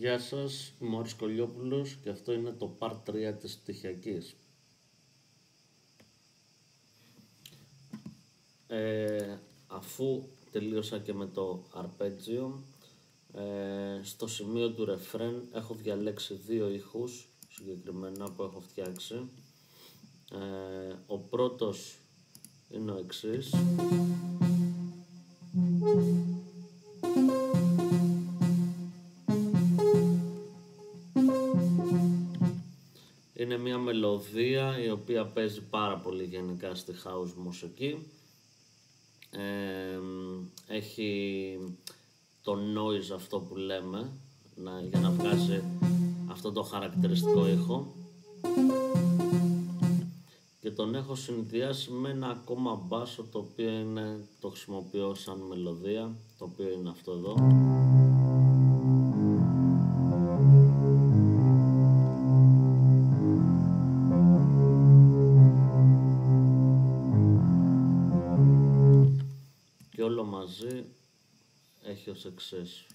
Γεια σας, είμαι ο Άρης Κολιόπουλος και αυτό είναι το Part 3 της πτυχιακής. Αφού τελείωσα και με το αρπέτζιο, στο σημείο του ρεφρέν έχω διαλέξει δύο ήχους συγκεκριμένα που έχω φτιάξει. Ο πρώτος είναι ο εξής. Είναι μια μελωδία η οποία παίζει πάρα πολύ γενικά στη house μουσική. Έχει το noise αυτό που λέμε για να βγάζει αυτό το χαρακτηριστικό ήχο, και τον έχω συνδυάσει με ένα ακόμα μπάσο το οποίο το χρησιμοποιώ σαν μελωδία, το οποίο είναι αυτό εδώ. Και όλο μαζί έχει ως εξής.